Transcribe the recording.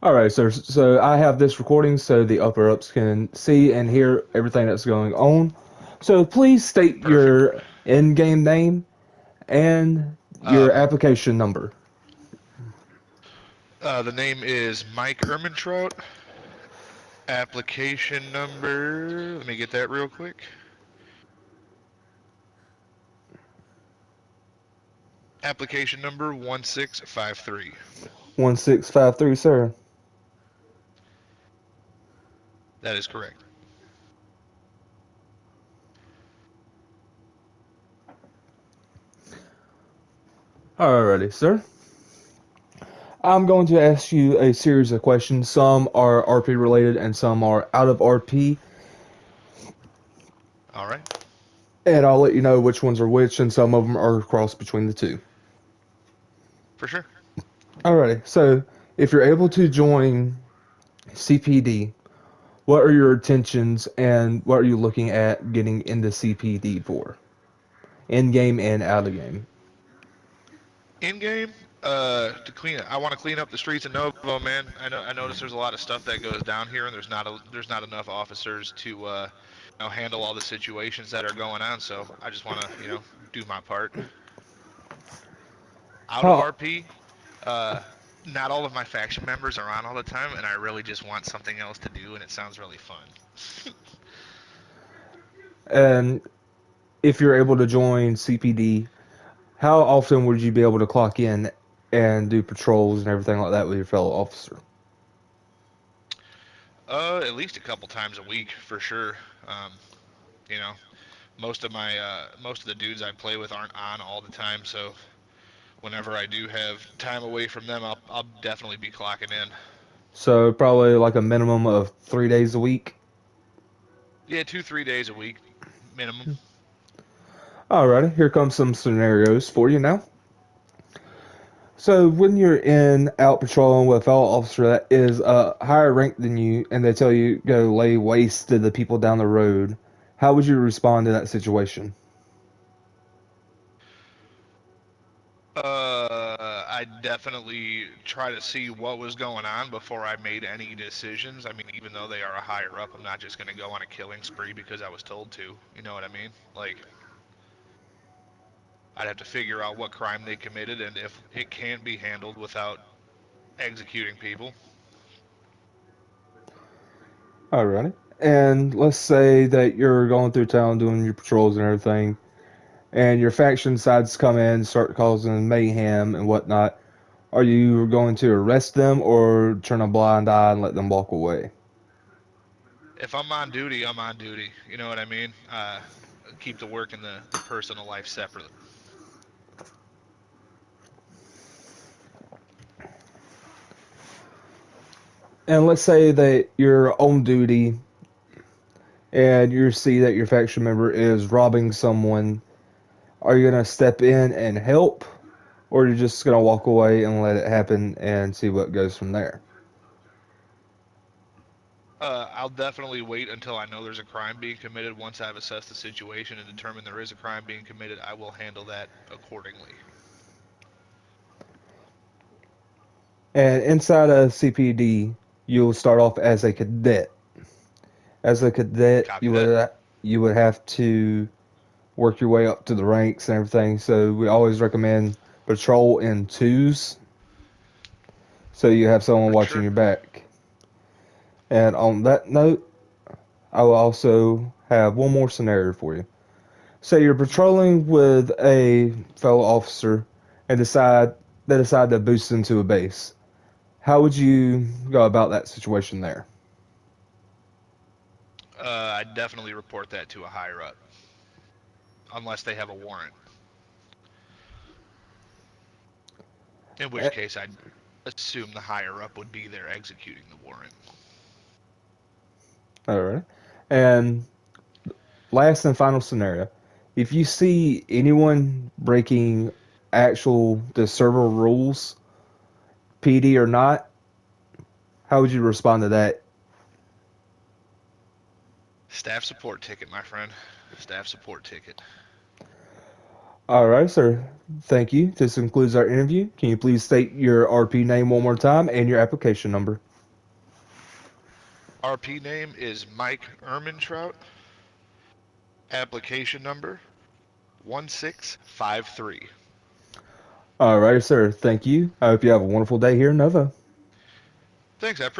All right, sir. So I have this recording so the upper ups can see and hear everything that's going on. So please state Perfect. your in-game name and your Um, application number. the name is Mike Ermintrout. Application number. Let me get that real quick. Application number 1653. 1653, sir. That is correct. Alrighty, sir. I'm going to ask you a series of questions. Some are RP related and some are out of RP. All right. And I'll let you know which ones are which, and some of them are crossed between the two. For sure. Alrighty, so if you're able to join CPD, what are your intentions and what are you looking at getting into CPD for? In game and out of game. In game, to clean it. I want to clean up the streets of Novo, man. I notice there's a lot of stuff that goes down here, and there's not enough officers to handle all the situations that are going on. So I just want to do my part. Out of How RP, uh, not all of my faction members are on all the time, and I really just want something else to do, and it sounds really fun. and if you're able to join CPD, how often would you be able to clock in and do patrols and everything like that with your fellow officer? At least a couple times a week for sure. Um, you know, most of the dudes I play with aren't on all the time, so whenever I do have time away from them, I'll definitely be clocking in. So probably like a minimum of 3 days a week. Yeah, 2 3 days a week minimum. Alrighty, here comes some scenarios for you now. So when you're in out patrolling with a fellow officer that is higher rank than you, and they tell you go lay waste to the people down the road, how would you respond to that situation? I definitely try to see what was going on before I made any decisions. I mean, even though they are a higher up, I'm not just gonna go on a killing spree because I was told to. You know what I mean? Like, I'd have to figure out what crime they committed and if it can be handled without executing people. Alrighty. And let's say that you're going through town doing your patrols and everything, and your faction decides to come in, start causing mayhem and whatnot. Are you going to arrest them or turn a blind eye and let them walk away? If I'm on duty, I'm on duty. You know what I mean? Keep the work and the personal life separate. And let's say that you're on duty and you see that your faction member is robbing someone. Are you gonna step in and help, or are you just gonna walk away and let it happen and see what goes from there? I'll definitely wait until I know there's a crime being committed. Once I've assessed the situation and determined there is a crime being committed, I will handle that accordingly. And inside of CPD, you'll start off as a cadet. As a cadet, Copy that. you would have to work your way up to the ranks and everything. So we always recommend patrol in twos, so you have someone For watching sure. your back. And on that note, I will also have one more scenario for you. Say you're patrolling with a fellow officer and decide to boost into a base. How would you go about that situation there? I definitely report that to a higher up, unless they have a warrant. In which Eh, case, I'd assume the higher up would be there executing the warrant. All right. And last and final scenario. If you see anyone breaking actual the server rules, PD or not, how would you respond to that? Staff support ticket, my friend. Staff support ticket. All right, sir. Thank you. This concludes our interview. Can you please state your RP name one more time and your application number? RP name is Mike Ermintrout. Application number 1653. All right, sir. Thank you. I hope you have a wonderful day here in Nova. Thanks, I